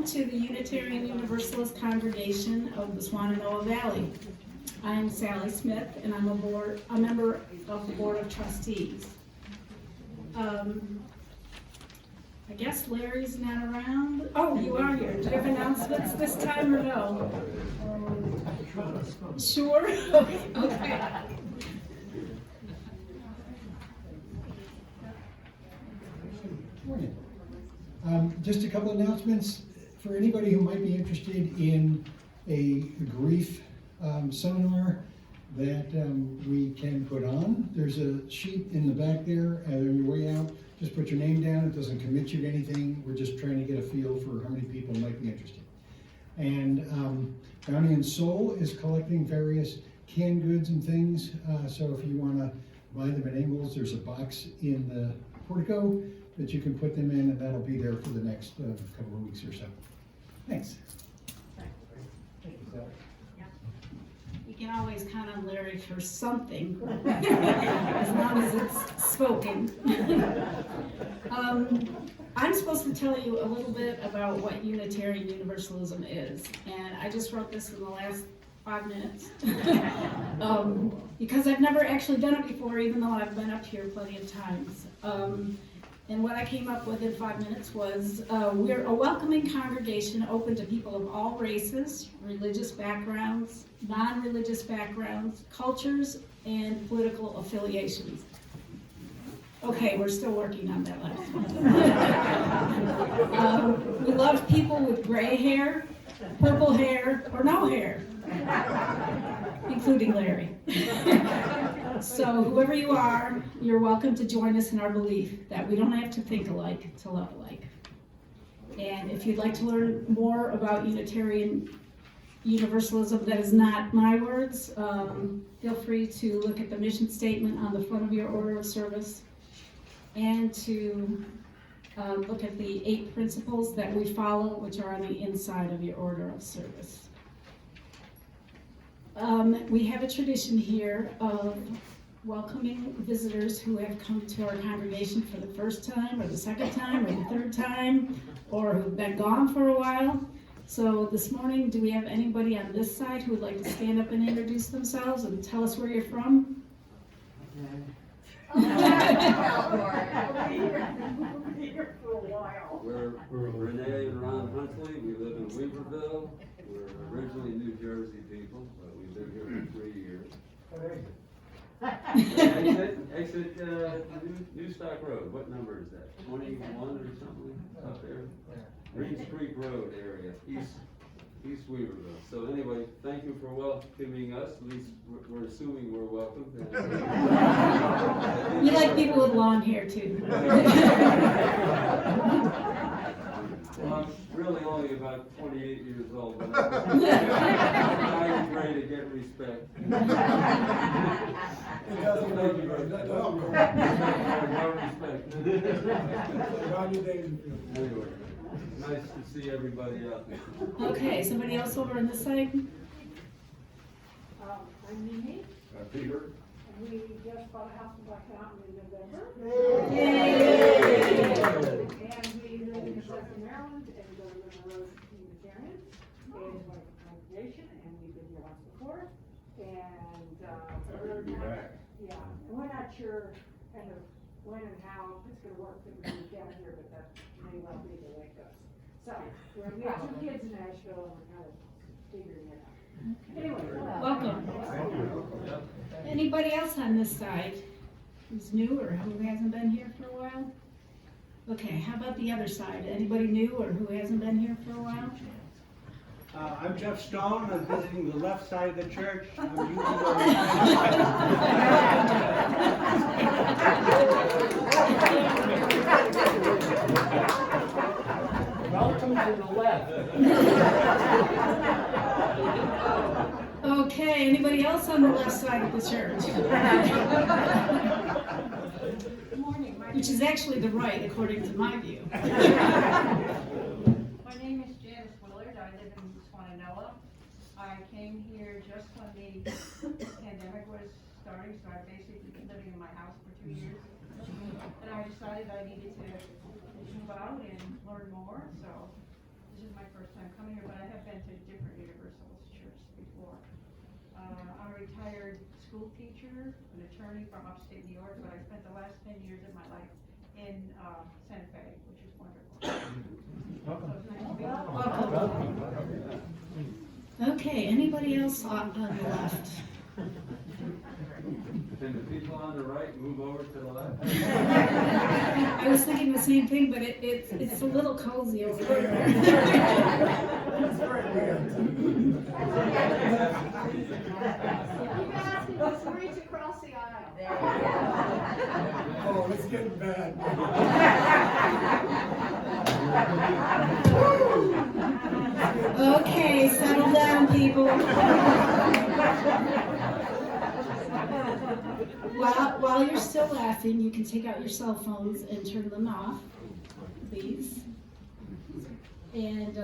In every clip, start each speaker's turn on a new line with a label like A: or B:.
A: Welcome to the Unitarian Universalist Congregation of the Shenandoah Valley. I am Sally Smith, and I'm a member of the Board of Trustees. I guess Larry's not around. Oh, you are here. Do you have announcements this time or no? Sure? Okay.
B: Morning. Just a couple announcements for anybody who might be interested in a grief seminar that we can put on. There's a sheet in the back there on your way out. Just put your name down. It doesn't commit you to anything. We're just trying to get a feel for how many people might be interested. And Bounty and Soul is collecting various canned goods and things. So if you want to buy them at Ingles, there's a box in the portico that you can put them in, and that'll be there for the next couple of weeks or so. Thanks.
A: You can always count on Larry for something, as long as it's spoken. I'm supposed to tell you a little bit about what Unitarian Universalism is, and I just wrote this in the last 5 minutes. Because I've never actually done it before, even though I've been up here plenty of times. And what I came up with in 5 minutes was, we're a welcoming congregation open to people of all races, religious backgrounds, non-religious backgrounds, cultures, and political affiliations. Okay, we're still working on that last one. We love people with gray hair, purple hair, or no hair, including Larry. So whoever you are, you're welcome to join us in our belief that we don't have to think alike to love alike. And if you'd like to learn more about Unitarian Universalism, that is not my words, feel free to look at the mission statement on the front of your order of service, and to look at the 8 principles that we follow, which are on the inside of your order of service. We have a tradition here of welcoming visitors who have come to our congregation for the first time, or the second time, or the third time, or who've been gone for a while. So this morning, do we have anybody on this side who would like to stand up and introduce themselves and tell us where you're from?
C: We're Renee and Ron Huntley. We live in Weaverville. We're originally New Jersey people, but we've been here for 3 years. Exit New Stock Road. What number is that? 21 or something up there? Greens Creek Road area, East Weaverville. So anyway, thank you for welcoming us. At least we're assuming we're welcome.
A: You like people with long hair too.
C: Well, I'm really only about 28 years old, but I'm ready to get respect. Thank you very much. Anyway, nice to see everybody out there.
A: Okay, somebody else over on this side?
D: I'm Mimi,
C: Peter.
D: and we just bought a house in Black Mountain in November.
A: Yay!
D: And we live in Central Maryland, and we go to River Road Unitarian. And it's a wonderful congregation, and we've been here once before. And we're not, yeah, and we're not sure kind of when and how it's going to work when we get down here, but that may well be the way it goes. So we have 2 kids in Nashville, and we're kind of figuring it out. Anyway,
A: Welcome. Anybody else on this side who's new or who hasn't been here for a while? Okay, how about the other side? Anybody new or who hasn't been here for a while?
E: I'm Jeff Stone. I'm visiting the left side of the church. I'm usually
F: Welcome to the left.
A: Okay, anybody else on the left side of the church?
D: good morning.
A: Which is actually the right, according to my view.
G: My name is Janice Willard. I live in Shenandoah. I came here just when the pandemic was starting, so I've basically been living in my house for 2 years. And I decided I needed to move out and learn more, so this is my first retired school teacher, an attorney from upstate New York, but I spent the last 10 years of my life in Santa Fe, which is wonderful. So it's nice to be here.
A: Welcome. Okay, anybody else on the left?
C: Can the people on the right move over to the left?
A: I was thinking the same thing, but it's a little cozy over there.
D: You guys can just reach across the aisle.
B: Oh, it's getting bad.
A: Okay, settle down, people. While you're still laughing, you can take out your cell phones and turn them off, please. And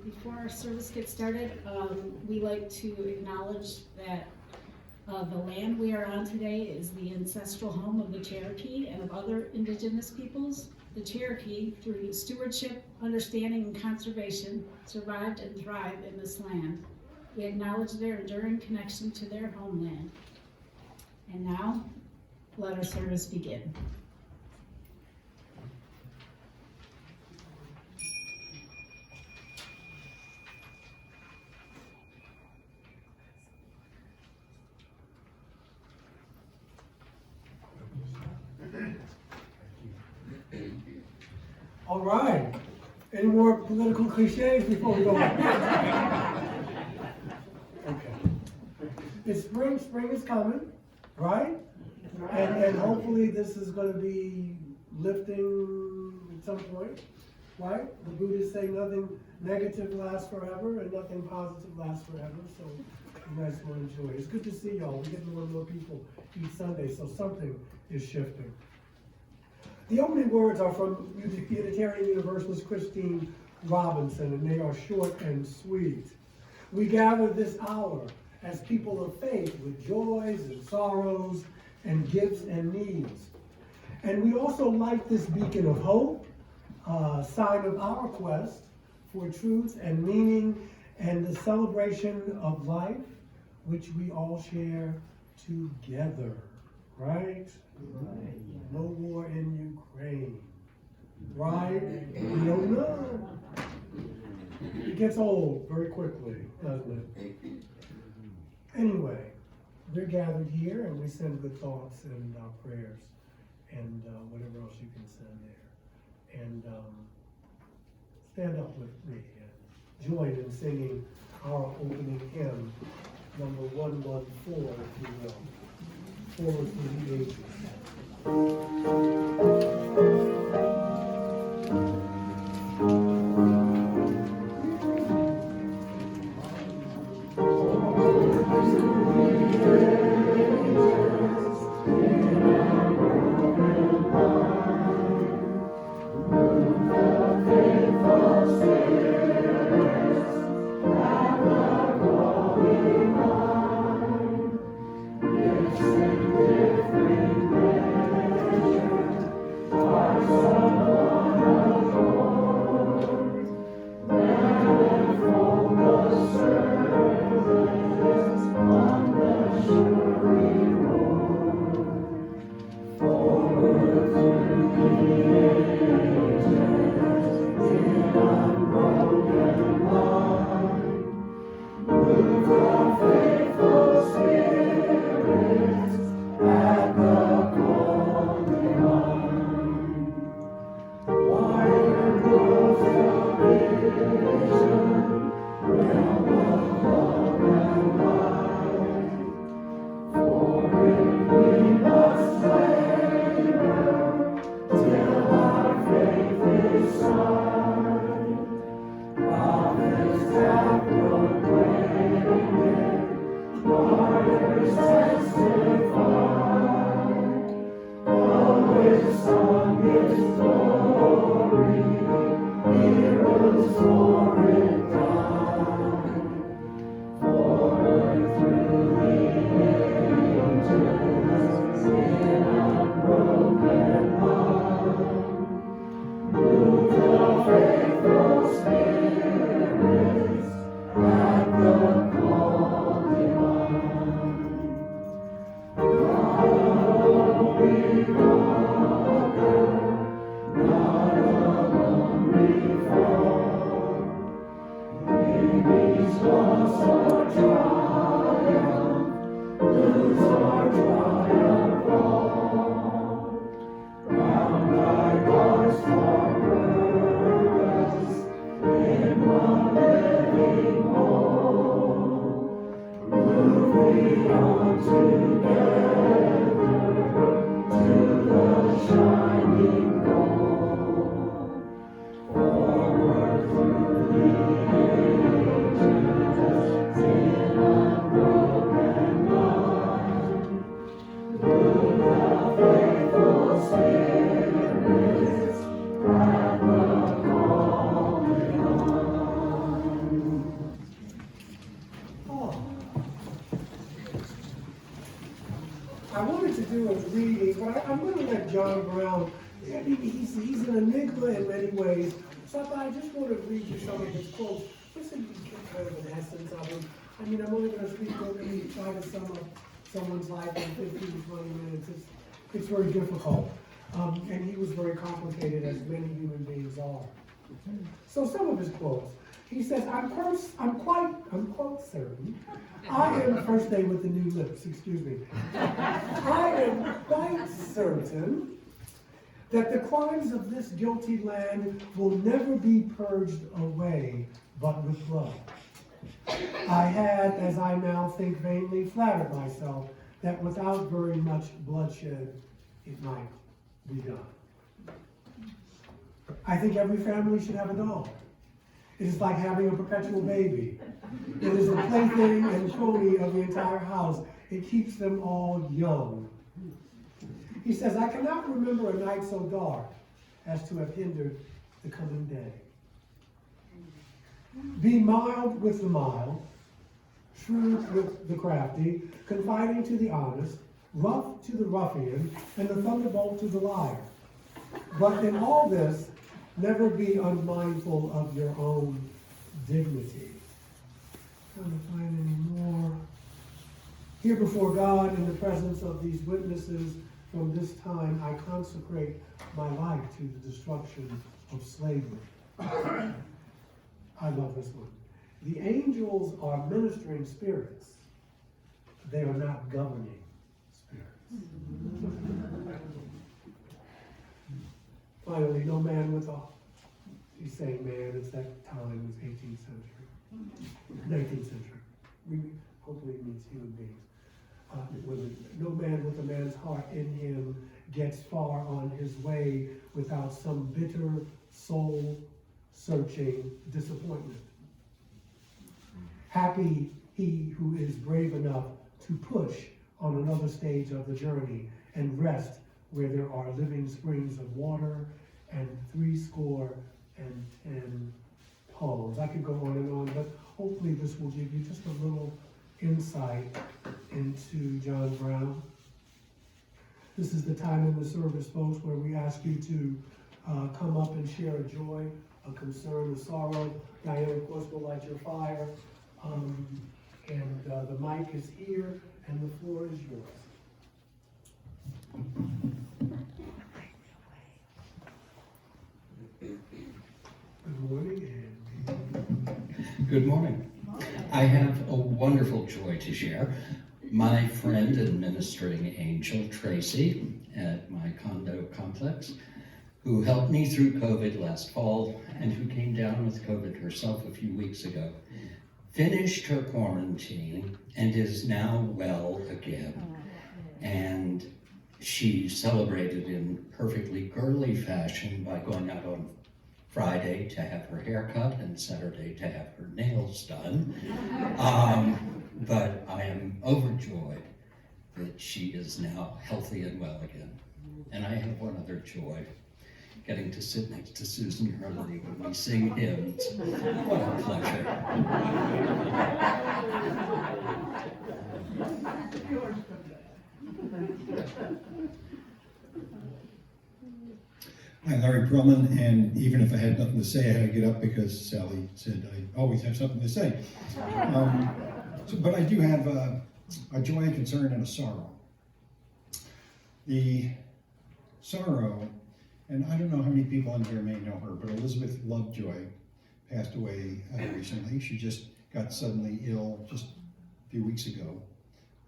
A: before our service gets started, we like to acknowledge that the land we are on today is the ancestral home of the Cherokee and of other indigenous peoples. The Cherokee, through stewardship, understanding, and conservation, survived and thrived in this land. We acknowledge their enduring connection to their homeland. And now, let our service begin.
H: All right. Any more political cliches before we go on? Okay. It's spring. Spring is coming, right? And hopefully this is going to be lifting at some point, right? The Buddhists say nothing negative lasts forever and nothing positive lasts forever. So you guys will enjoy it. It's good to see y'all. We're getting more and more people each Sunday, so something is shifting. The opening words are from Unitarian Universalist Christine Robinson, and they are short and sweet. We gather this hour as people of faith with joys and sorrows and gifts and needs. And we also light this beacon of hope, sign of our quest for truth and meaning and the celebration of life, which we all share together, right? No war in Ukraine, right? We don't know. It gets old very quickly, doesn't it? Anyway, we're gathered here and we send good thoughts and prayers and whatever else you can send there. And stand up with me and join in singing our opening hymn, number 114, if you will. Forward through the ages. that John Brown, I mean, he's an enigma in many ways. So I just want to read you some of his quotes, just to get kind of an essence of him. I mean, I'm only going to speak over and try to sum up someone's life in 15 to 20 minutes. It's very difficult. And he was very complicated, as many human beings are. So some of his quotes. He says, I'm quite certain. I am, first day with the new lips, excuse me. I am quite certain that the crimes of this guilty land will never be purged away, but with blood. I had, as I now think vainly, flattered myself that without very much bloodshed, it might be done. I think every family should have a dog. It is like having a perpetual baby. It is a plaything and crony of the entire house. It keeps them all young. He says, I cannot remember a night so dark as to have hindered the coming day. Be mild with the mild, shrewd with the crafty, confiding to the honest, rough to the ruffian, and the thunderbolt to the liar. But in all this, never be unmindful of your own dignity. Trying to find any more. Here before God, in the presence of these witnesses, from this time I consecrate my life to the destruction of slavery. I love this one. The angels are ministering spirits. They are not governing spirits. Finally, no man with a, he's saying man, it's that time, it's 18th century, 19th century. Hopefully it means human beings. No man with a man's heart in him gets far on his way without some bitter, soul-searching disappointment. Happy he who is brave enough to push on another stage of the journey and rest where there are living springs of water and 80 and palms. I could go on, but hopefully this will give you just a little insight into John Brown. This is the time in the service, folks, where we ask you to come up and share a joy, a concern, a sorrow. Diane, of course, will light your fire. The mic is here, and the floor is yours. Good morning, and
I: good morning. I have a wonderful joy to share. My friend and ministering angel, Tracy, at my condo complex, who helped me through COVID last fall and who came down with COVID herself a few weeks ago, finished her quarantine and is now well again. And she celebrated in perfectly girly fashion by going out on Friday to have her hair cut and Saturday to have her nails done. But I am overjoyed that she is now healthy and well again. And I have one other joy, getting to sit next to Susan Hurley when we sing hymns. What a pleasure.
B: I'm Larry Perlman, and even if I had nothing to say, I had to get up because Sally said I always have something to say. But I do have a joy, a concern, and a sorrow. The sorrow, and I don't know how many people in here may know her, but Elizabeth Lovejoy passed away recently. She just got suddenly ill just a few weeks ago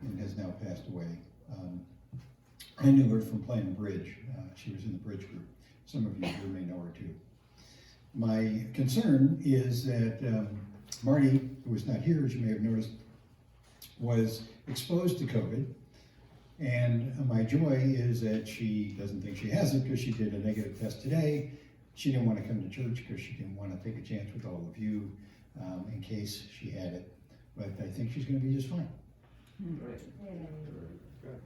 B: and has now passed away. I knew her from playing bridge. She was in the bridge group. Some of you here may know her too. My concern is that Marty, who was not here, as you may have noticed, was exposed to COVID. And my joy is that she doesn't think she has it because she did a negative test today. She didn't want to come to church because she didn't want to take a chance with all of you in case she had it. But I think she's going to be just fine.
C: Great. Good.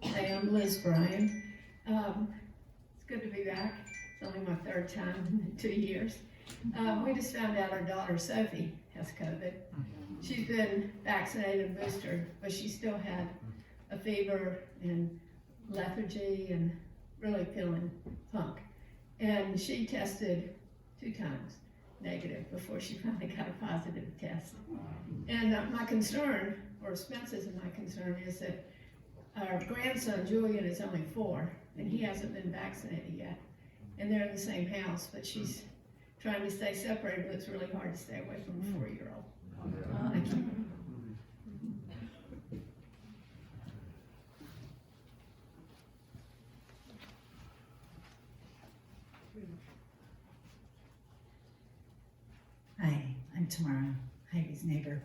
J: Hi, I'm Liz Bryan. It's good to be back. It's only my third time in 2 years. We just found out our daughter Sophie has COVID. She's been vaccinated and boosted, but she still had a fever and lethargy and really feeling punk. And she tested 2 times negative before she finally got a positive test. And my concern, or Spence's and my concern, is that our grandson Julian is only 4 and he hasn't been vaccinated yet. And they're in the same house, but she's trying to stay separated, but it's really hard to stay away from a 4-year-old. Thank you.
K: Hi, I'm Tamara, Heidi's neighbor.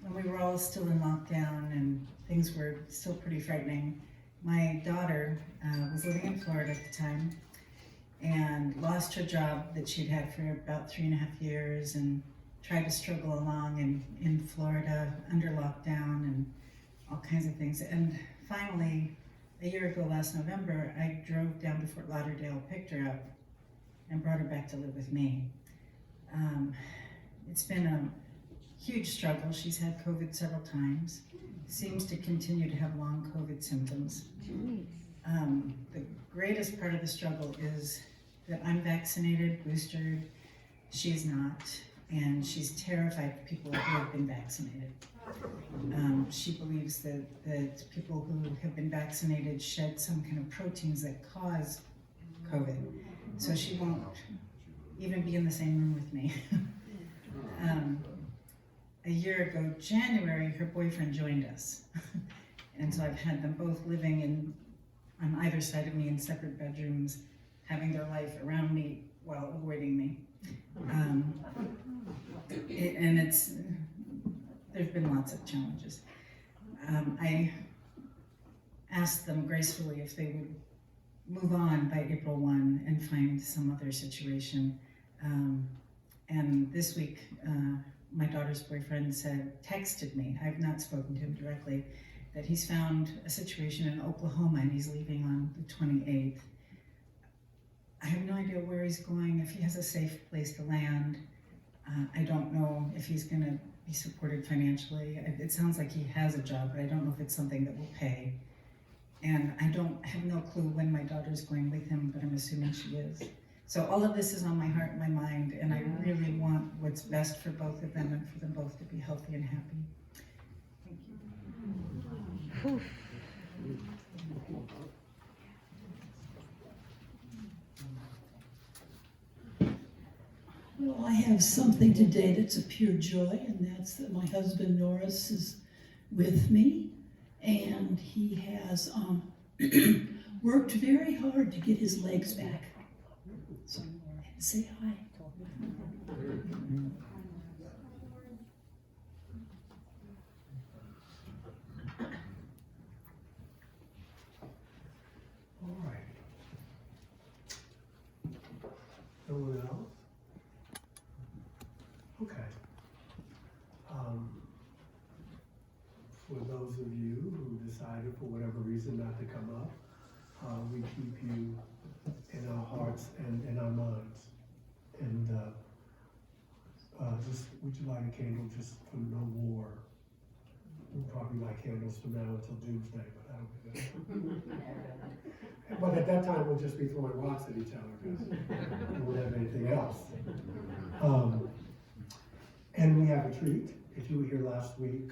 K: When we were all still in lockdown and things were still pretty frightening, my daughter was living in Florida at the time and lost her job that she'd had for about 3.5 years and tried to struggle along in Florida under lockdown and all kinds of things. And finally, a year ago last November, I drove down to Fort Lauderdale, picked her up, and brought her back to live with me. It's been a huge struggle. She's had COVID several times, seems to continue to have long COVID symptoms. The greatest part of the struggle is that I'm vaccinated, boosted, she's not, and she's terrified of people who have been vaccinated. She believes that people who have been vaccinated shed some kind of proteins that cause COVID, so she won't even be in the same room with me. A year ago, January, her boyfriend joined us. And so I've had them both living on either side of me in separate bedrooms, having their life around me while avoiding me. There've been lots of challenges. I asked them gracefully if they would move on by April 1 and find some other situation. And this week, my daughter's boyfriend texted me, I've not spoken to him directly, that he's found a situation in Oklahoma and he's leaving on the 28th. I have no idea where he's going, if he has a safe place to land. I don't know if he's gonna be supported financially. It sounds like he has a job, but I don't know if it's something that will pay. And I have no clue when my daughter's going with him, but I'm assuming she is. So all of this is on my heart and my mind, and I really want what's best for both of them and for them both to be healthy and happy. Thank you.
L: Well, I have something today that's a pure joy, and that's that my husband Norris is with me, and he has worked very hard to get his legs back. So, say hi.
H: All right. No one else? Okay. For those of you who decided for whatever reason not to come up, we keep you in our hearts and in our minds. And would you light a candle just for no war? We'll probably light candles from now until doomsday, but I don't do that. But at that time, we'll just be throwing rocks at each other because we won't have anything else. And we have a treat. If you were here last week,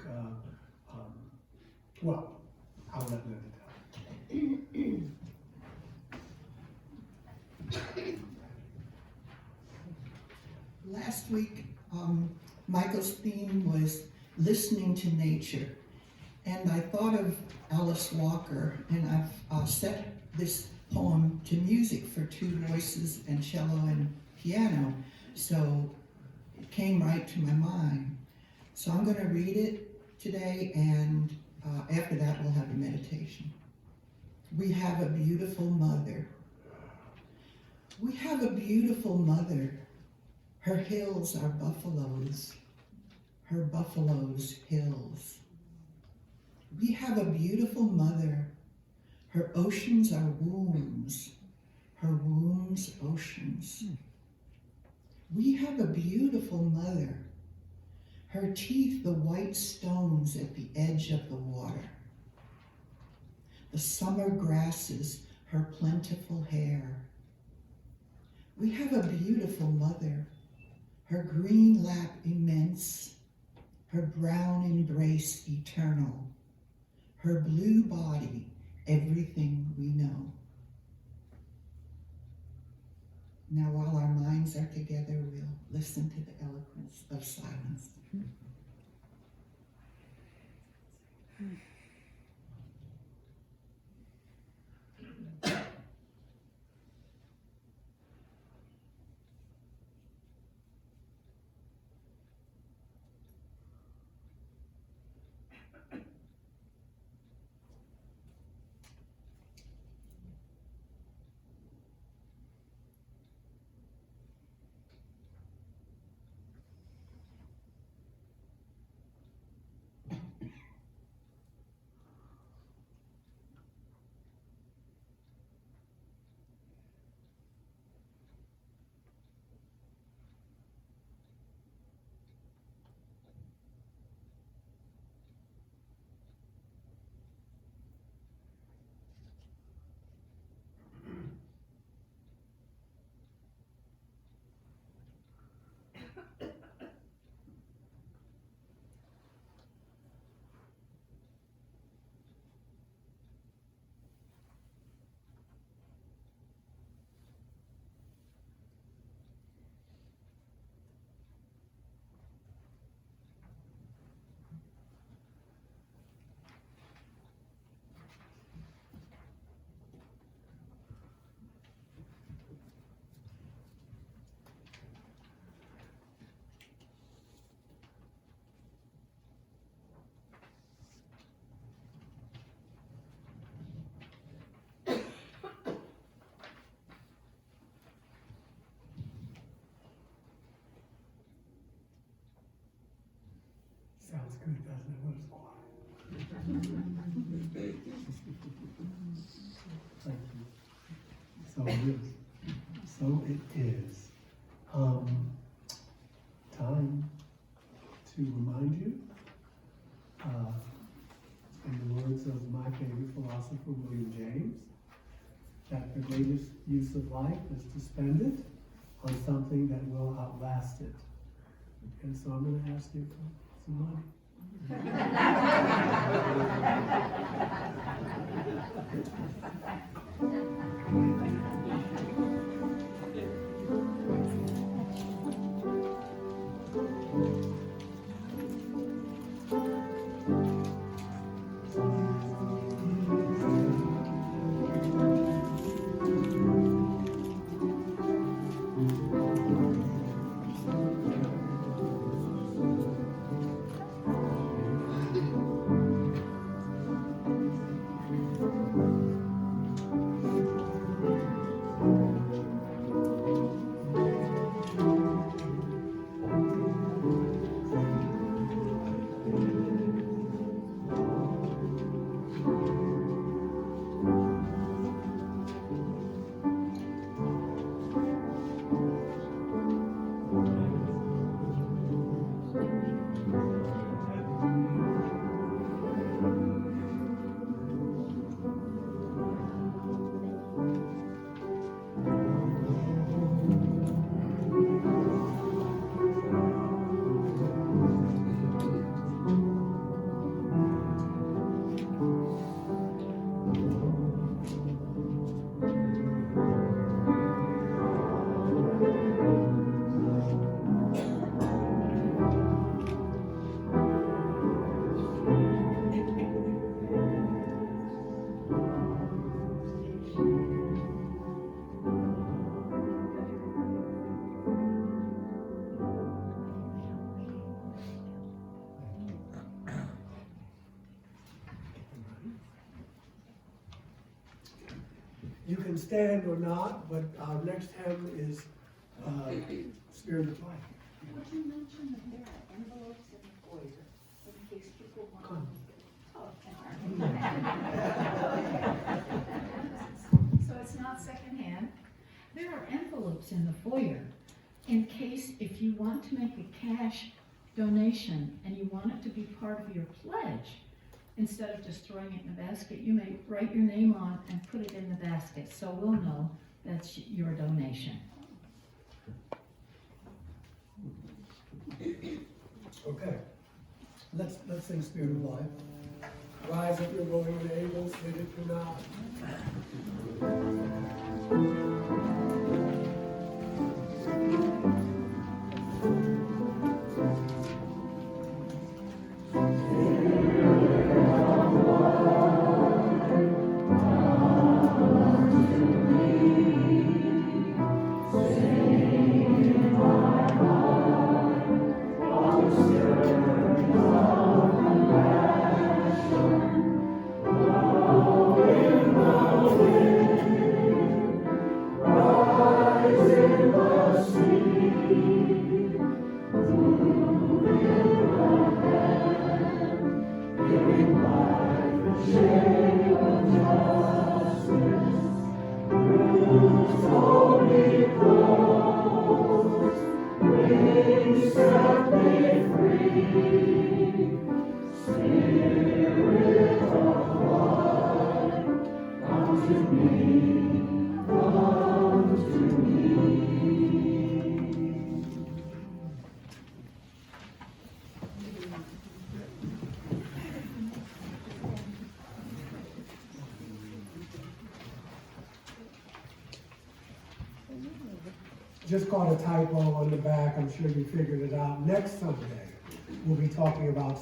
H: well, I'll let Linda tell.
L: Last week, Michael's theme was listening to nature. And I thought of Alice Walker, and I've set this poem to music for 2 voices and cello and piano. So it came right to my mind. So I'm going to read it today, and after that we'll have a meditation. We have a beautiful mother. We have a beautiful mother. Her hills are buffaloes. Her buffaloes hills. We have a beautiful mother. Her oceans are wombs, her wombs oceans. We have a beautiful mother, her teeth the white stones at the edge of the water. The summer grasses, her plentiful hair. We have a beautiful mother, her green lap immense, her brown embrace eternal, her blue body everything we know. Now, while our minds are together, we'll listen to the eloquence of silence.
H: Sounds good, doesn't it, when it's quiet? Thank you. So it is. So it is. Time to remind you, in the words of my favorite philosopher, William James, that the greatest use of life is to spend it on something that will outlast it. And so I'm going to ask you for some money. You can stand or not, but our next hymn is Spirit of Life.
D: Would you mention that there are envelopes in the foyer in case people want?
H: Come.
D: Oh, okay.
A: there are envelopes in the foyer in case if you want to make a cash donation and you want it to be part of your pledge, instead of just throwing it in the basket, you may write your name on and put it in the basket, so we'll know that's your donation.
H: Okay, let's sing Spirit of Life. Rise if you're willing and able, sit if you're not. Just caught a typo on the back, I'm sure you figured it out. Next Sunday, we'll be talking about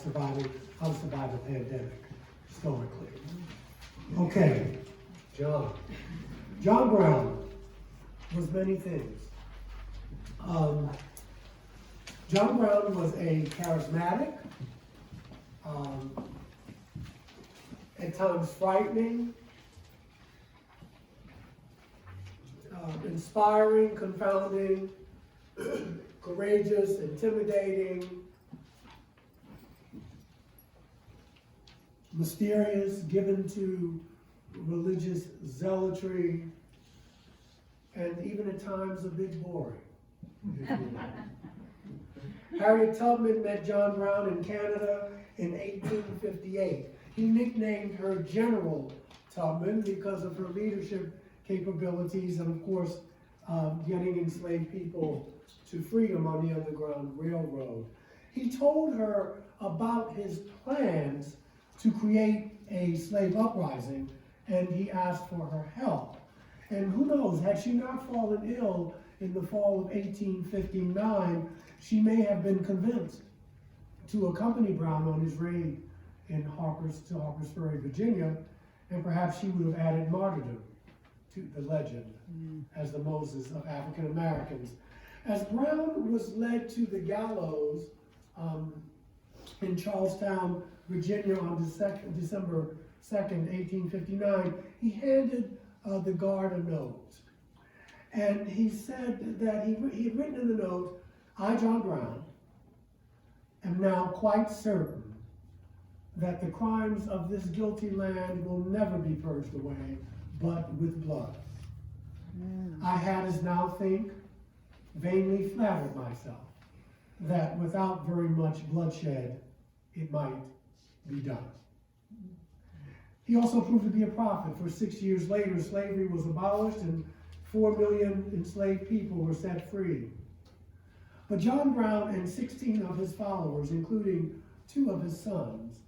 H: how to survive a pandemic, stoically. Okay, John. John Brown was many things. John Brown was a charismatic, at times frightening, inspiring, confounding, courageous, intimidating, mysterious, given to religious zealotry, and even at times a bit boring. Harriet Tubman met John Brown in Canada in 1858. He nicknamed her General Tubman because of her leadership capabilities and, of course, getting enslaved people to freedom on the Underground Railroad. He told her about his plans to create a slave uprising, and he asked for her help. And who knows, had she not fallen ill in the fall of 1859, she may have been convinced to accompany Brown on his raid in Harpers Ferry, Virginia, and perhaps she would have added martyrdom to the legend as the Moses of African Americans. As Brown was led to the gallows in Charlestown, Virginia on December 2nd, 1859, he handed the guard a note. And he said that he had written in the note, "I, John Brown, am now quite certain that the crimes of this guilty land will never be purged away, but with blood. I had as now think vainly flattered myself that without very much bloodshed it might be done." He also proved to be a prophet, for 6 years later slavery was abolished and 4 million enslaved people were set free. But John Brown and 16 of his followers, including 2 of his sons,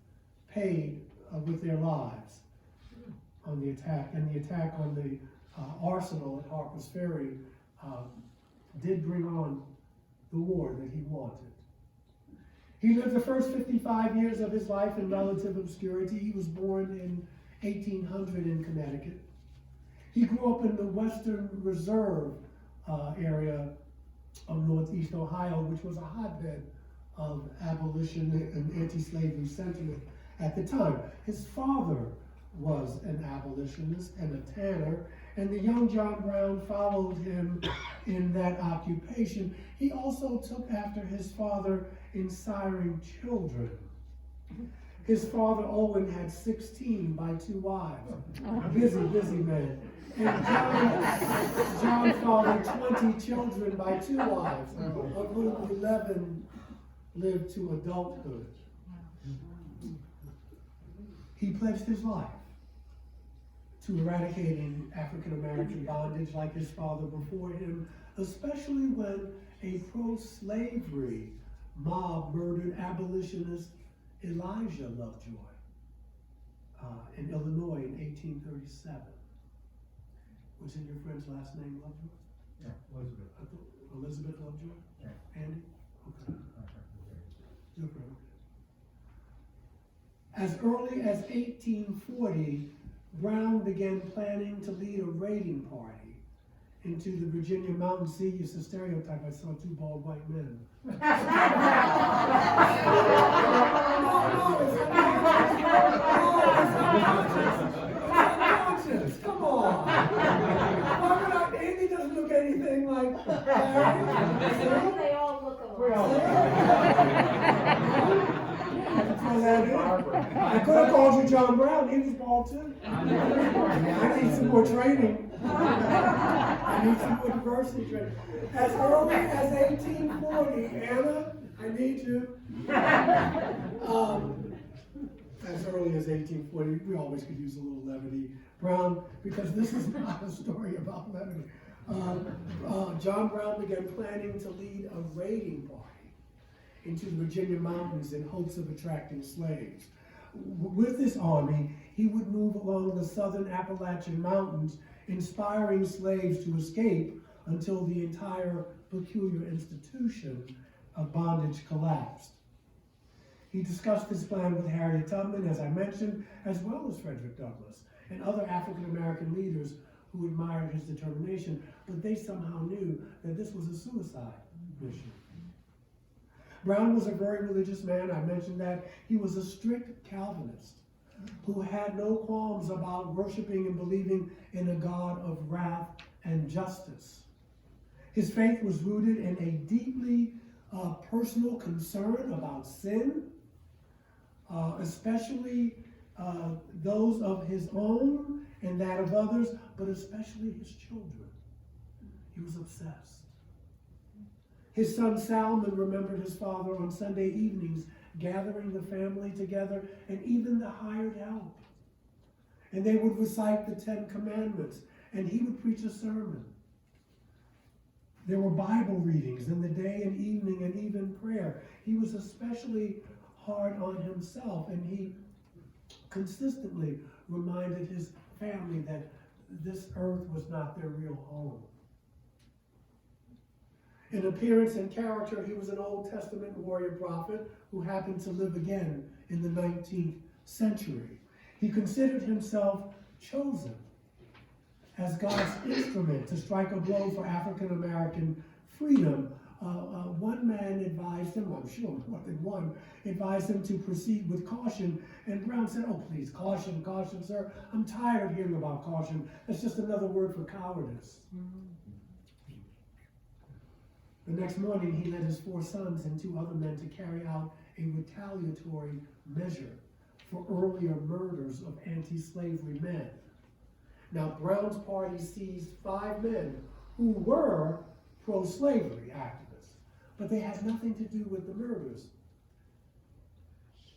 H: paid with their lives on the attack. And the attack on the arsenal at Harpers Ferry did bring on the war that he wanted. He lived the first 55 years of his life in relative obscurity. He was born in 1800 in Connecticut. He grew up in the Western Reserve area of Northeast Ohio, which was a hotbed of abolition and anti-slavery sentiment at the time. His father was an abolitionist and a tanner, and the young John Brown followed him in that occupation. He also took after his father in siring children. His father Owen had 16 by 2 wives. Busy man. And John fathered 20 children by 2 wives, of whom 11 lived to adulthood. He pledged his life to eradicating African American bondage like his father before him, especially when a pro-slavery mob murdered abolitionist Elijah Lovejoy in Illinois in 1837. What's in your friend's last name, Lovejoy?
F: Yeah, Elizabeth.
H: Elizabeth Lovejoy?
F: Yeah.
H: Andy? Okay. Your friend. As early as 1840, Brown began planning to lead a raiding party into the Virginia mountains. See, it's a stereotype. I saw 2 bald white men. Come on. Andy doesn't look anything like Harry.
D: They all look
H: We're all-
D: alike.
H: I could have called you John Brown. He was bald too. I need some more training. I need some more diversity training. As early as 1840, Anna, I need you. As early as 1840, we always could use a little levity. Brown, because this is not a story about levity. John Brown began planning to lead a raiding party into the Virginia mountains in hopes of attracting slaves. With this army, he would move along the southern Appalachian Mountains, inspiring slaves to escape until the entire peculiar institution of bondage collapsed. He discussed this plan with Harriet Tubman, as I mentioned, as well as Frederick Douglass and other African American leaders who admired his determination, but they somehow knew that this was a suicide mission. Brown was a very religious man. I mentioned that. He was a strict Calvinist who had no qualms about worshiping and believing in a God of wrath and justice. His faith was rooted in a deeply personal concern about sin, especially those of his own and that of others, but especially his children. He was obsessed. His son Salmon remembered his father on Sunday evenings, gathering the family together and even the hired help. And they would recite the 10 Commandments, and he would preach a sermon. There were Bible readings in the day and evening, and even prayer. He was especially hard on himself, and he consistently reminded his family that this earth was not their real home. In appearance and character, he was an Old Testament warrior prophet who happened to live again in the 19th century. He considered himself chosen as God's instrument to strike a blow for African American freedom. One man advised him, I'm sure more than one, advised him to proceed with caution. And Brown said, oh, please, caution, caution, sir. I'm tired of hearing about caution. That's just another word for cowardice. The next morning, he led his 4 sons and 2 other men to carry out a retaliatory measure for earlier murders of anti-slavery men. Now, Brown's party seized 5 men who were pro-slavery activists, but they had nothing to do with the murders.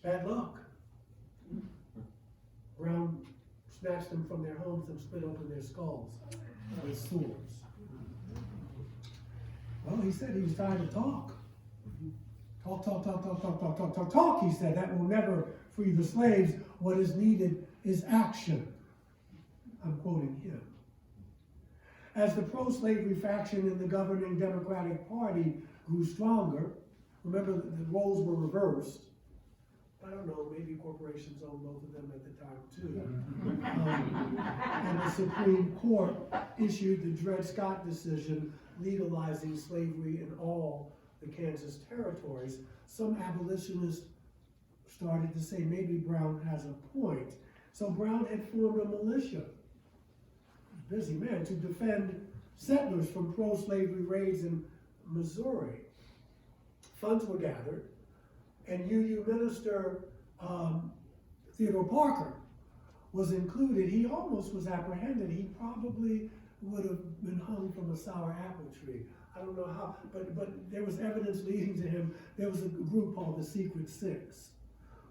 H: Bad luck. Brown snatched them from their homes and split open their skulls with swords. Well, he said he was tired of talk. Talk, he said. That will never free the slaves. What is needed is action. I'm quoting him. As the pro-slavery faction in the governing Democratic Party grew stronger, remember the roles were reversed. I don't know, maybe corporations owned both of them at the time too. And the Supreme Court issued the Dred Scott decision legalizing slavery in all the Kansas territories. Some abolitionists started to say maybe Brown has a point. So Brown had formed a militia, busy man, to defend settlers from pro-slavery raids in Missouri. Funds were gathered, and UU minister Theodore Parker was included, he almost was apprehended. He probably would have been hung from a sour apple tree. I don't know how, but there was evidence leading to him. There was a group called the Secret Six,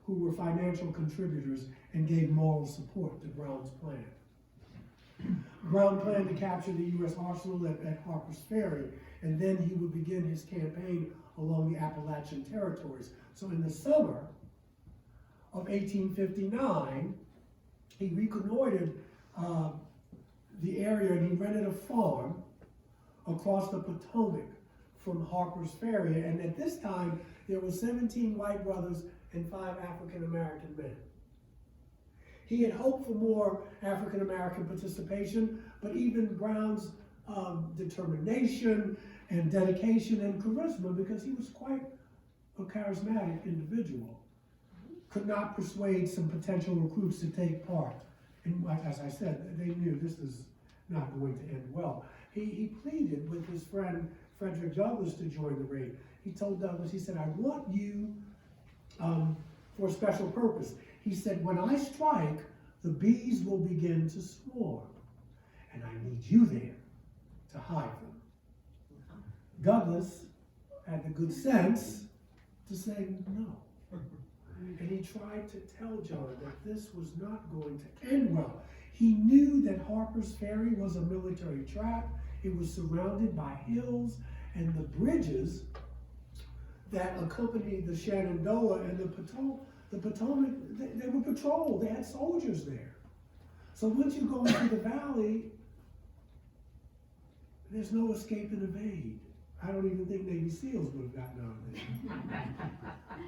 H: who were financial contributors and gave moral support to Brown's plan. Brown planned to capture the U.S. arsenal at Harpers Ferry, and then he would begin his campaign along the Appalachian territories. So in the summer of 1859, he reconnoitered the area, and he rented a farm across the Potomac from Harpers Ferry. And at this time, there were 17 white brothers and 5 African-American men. He had hoped for more African-American participation, but even Brown's determination and dedication and charisma, because he was quite a charismatic individual, could not persuade some potential recruits to take part. And as I said, they knew this is not going to end well. He pleaded with his friend Frederick Douglass to join the raid. He told Douglass, he said, I want you for a special purpose. He said, when I strike, the bees will begin to swarm, and I need you there to hide them. Douglass had the good sense to say no. And he tried to tell John that this was not going to end well. He knew that Harpers Ferry was a military trap. It was surrounded by hills, and the bridges that accompanied the Shenandoah and the Potomac, they were patrolled. They had soldiers there. So once you go into the valley, there's no escape and evade. I don't even think Navy SEALs would have gotten out of there.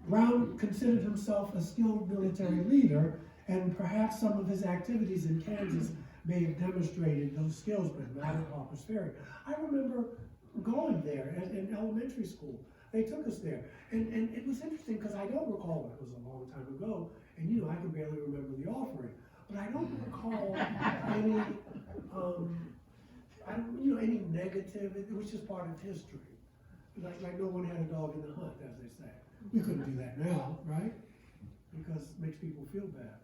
H: Brown considered himself a skilled military leader, and perhaps some of his activities in Kansas may have demonstrated those skills, but not at Harpers Ferry. I remember going there in elementary school. They took us there. And it was interesting because I don't recall, it was a long time ago, and I can barely remember the offering, but I don't recall any, any negative. It was just part of history. Like no one had a dog in the hunt, as they say. We couldn't do that now, right? Because it makes people feel bad.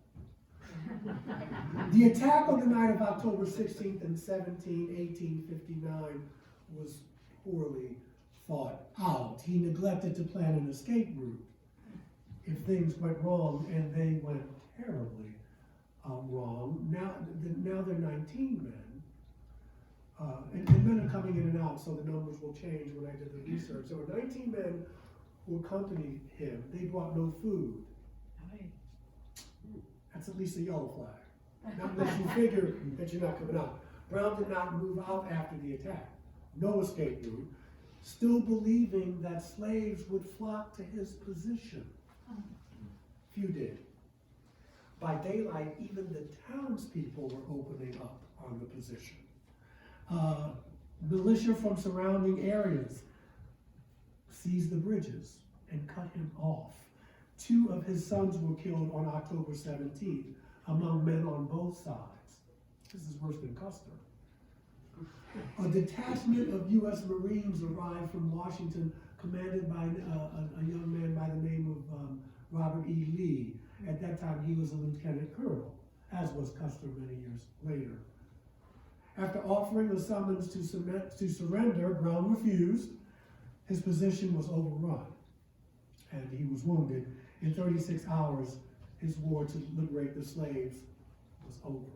H: The attack on the night of October 16th and 17th, 1859 was poorly thought out. He neglected to plan an escape route if things went wrong, and they went terribly wrong. Now there are 19 men. And men are coming in and out, so the numbers will change when I did the research. There were 19 men who accompanied him. They brought no food. That's at least a yellow flag. Not unless you figure that you're not coming out. Brown did not move out after the attack. No escape route. Still believing that slaves would flock to his position. Few did. By daylight, even the townspeople were opening up on the position. Militia from surrounding areas seized the bridges and cut him off. 2 of his sons were killed on October 17th among men on both sides. This is worse than Custer. A detachment of U.S. Marines arrived from Washington, commanded by a young man by the name of Robert E. Lee. At that time, he was a lieutenant colonel, as was Custer many years later. After offering a summons to surrender, Brown refused. His position was overrun, and he was wounded. In 36 hours, his war to liberate the slaves was over.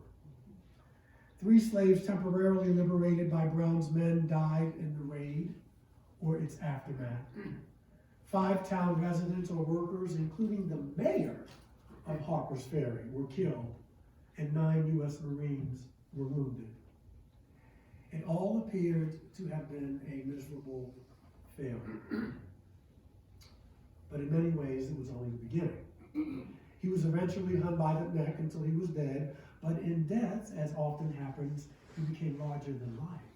H: 3 slaves temporarily liberated by Brown's men died in the raid or its aftermath. 5 town residents or workers, including the mayor of Harpers Ferry, were killed, and 9 U.S. Marines were wounded. It all appeared to have been a miserable failure. But in many ways, it was only the beginning. He was eventually hung by the neck until he was dead, but in death, as often happens, he became larger than life.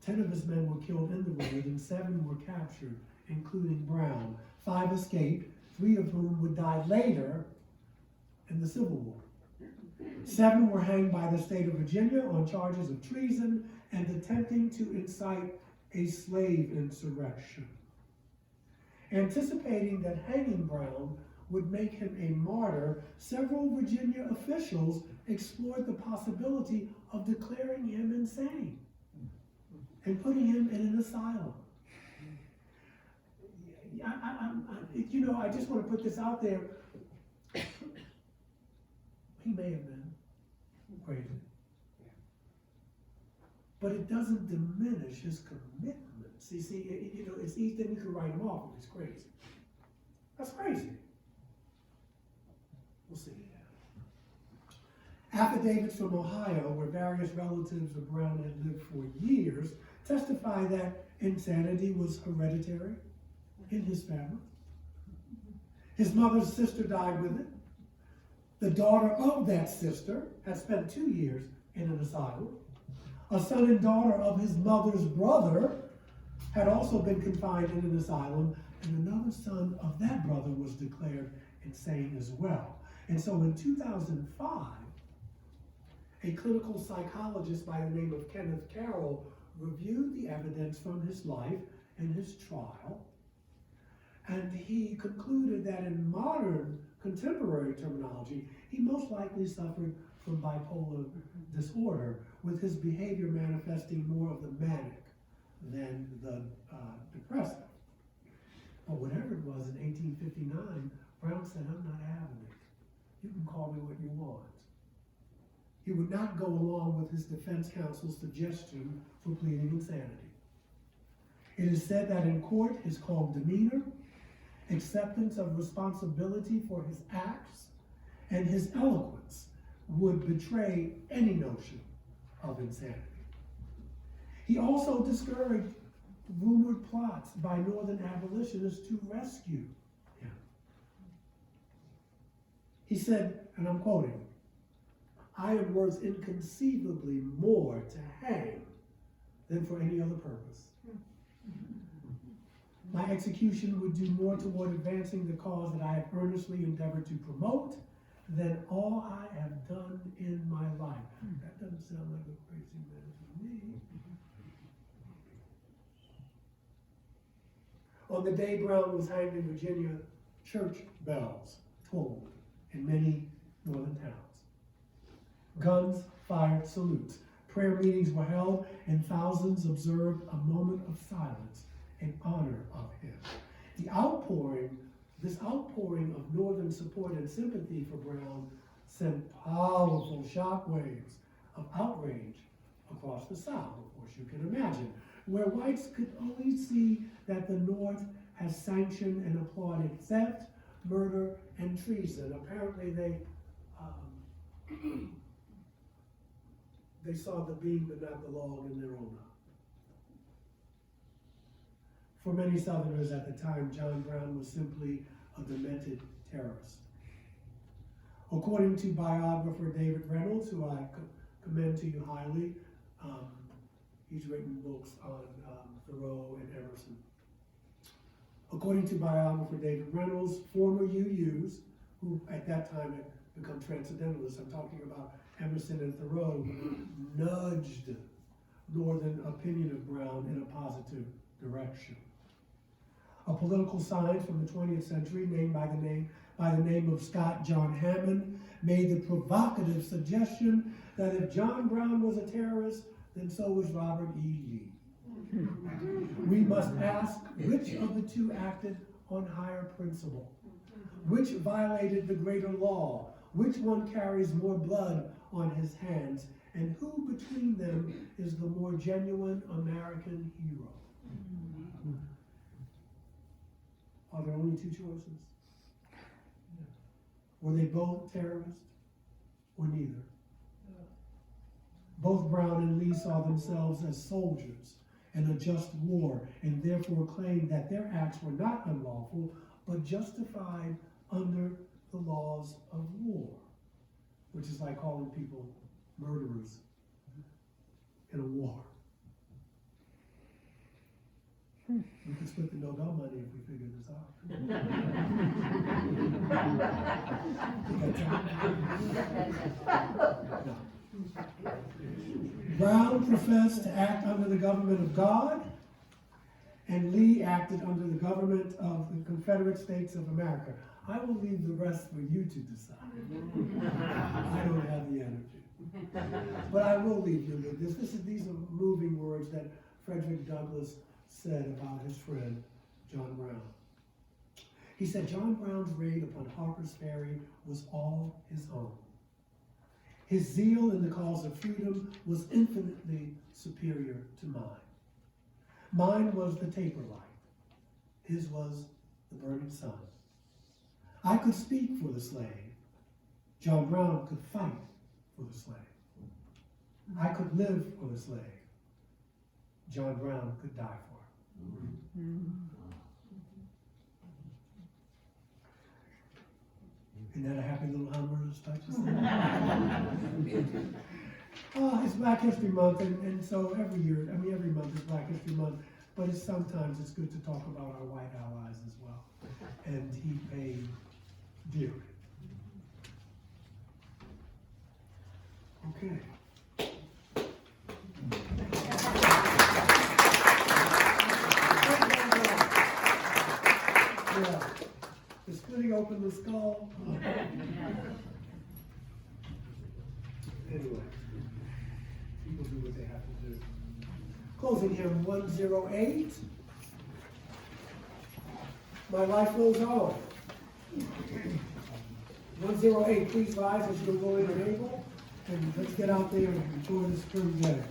H: 10 of his men were killed in the raid, and 7 were captured, including Brown. 5 escaped, 3 of whom would die later in the Civil War. 7 were hanged by the state of Virginia on charges of treason and attempting to incite a slave insurrection. Anticipating that hanging Brown would make him a martyr, several Virginia officials explored the possibility of declaring him insane and putting him in an asylum. I just want to put this out there. He may have been crazy. But it doesn't diminish his commitments. It's easy, then you can write him off if he's crazy. That's crazy. We'll see. Affidavits from Ohio, where various relatives of Brown had lived for years, testify that insanity was hereditary in his family. His mother's sister died with it. The daughter of that sister had spent 2 years in an asylum. A son and daughter of his mother's brother had also been confined in an asylum, and another son of that brother was declared insane as well. And so in 2005, a clinical psychologist by the name of Kenneth Carroll reviewed the evidence from his life and his trial, and he concluded that in modern contemporary terminology, he most likely suffered from bipolar disorder, with his behavior manifesting more of the manic than the depressive. But whatever it was in 1859, Brown said, "I'm not having it. You can call me what you want." He would not go along with his defense counsel's suggestion for pleading insanity. It is said that in court, his calm demeanor, acceptance of responsibility for his acts, and his eloquence would betray any notion of insanity. He also discouraged rumored plots by Northern abolitionists to rescue him. He said, and I'm quoting, "I am worth inconceivably more to hang than for any other purpose. My execution would do more toward advancing the cause that I have earnestly endeavored to promote than all I have done in my life." That doesn't sound like a crazy man to me. On the day Brown was hanged in Virginia, church bells tolled in many northern towns. Guns fired salutes. Prayer meetings were held, and thousands observed a moment of silence in honor of him. This outpouring of northern support and sympathy for Brown sent powerful shockwaves of outrage across the South, of course you can imagine, where whites could only see that the North has sanctioned and applauded theft, murder, and treason. Apparently they saw the beam but not the log in their own eye. For many Southerners at the time, John Brown was simply a demented terrorist. According to biographer David Reynolds, who I commend to you highly, he's written books on Thoreau and Emerson. According to biographer David Reynolds, former UUs, who at that time had become transcendentalists, I'm talking about Emerson and Thoreau, nudged Northern opinion of Brown in a positive direction. A political science from the 20th century, named by the name of Scott John Hammond, made the provocative suggestion that if John Brown was a terrorist, then so was Robert E. Lee. We must ask which of the two acted on higher principle, which violated the greater law, which one carries more blood on his hands, and who between them is the more genuine American hero. Are there only two choices? Were they both terrorists or neither? Both Brown and Lee saw themselves as soldiers in a just war, and therefore claimed that their acts were not unlawful, but justified under the laws of war, which is like calling people murderers in a war. We could split the Nobel money if we figure this out. Brown professed to act under the government of God, and Lee acted under the government of the Confederate States of America. I will leave the rest for you to decide. I don't have the energy. But I will leave you with this. These are moving words that Frederick Douglass said about his friend, John Brown. He said, John Brown's raid upon Harpers Ferry was all his own. His zeal in the cause of freedom was infinitely superior to mine. Mine was the taper light. His was the burning sun. I could speak for the slave. John Brown could fight for the slave. I could live for the slave. John Brown could die for it. Isn't that a happy little humorous type of thing? Oh, it's Black History Month, and so every month is Black History Month, but sometimes it's good to talk about our white allies as well. And he paid dearly. Okay. Yeah. The splitting open the skull. Anyway, people do what they have to do. Closing hymn 108. My life goes on. 108, please rise as you're willing and able, and let's get out there and enjoy the spring day.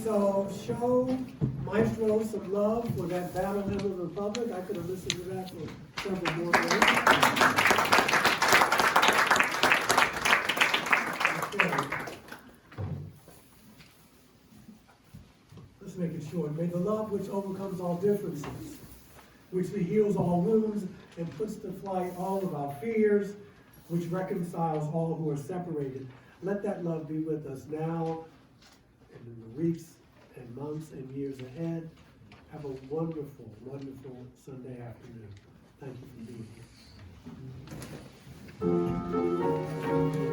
H: So show Maestro some love for that Battle Hymn of the Republic. I could have listened to that for several more days. Okay. Let's make it short. May the love which overcomes all differences, which heals all wounds and puts to flight all of our fears, which reconciles all who are separated, let that love be with us now and in the weeks and months and years ahead. Have a wonderful, wonderful Sunday afternoon. Thank you for being here.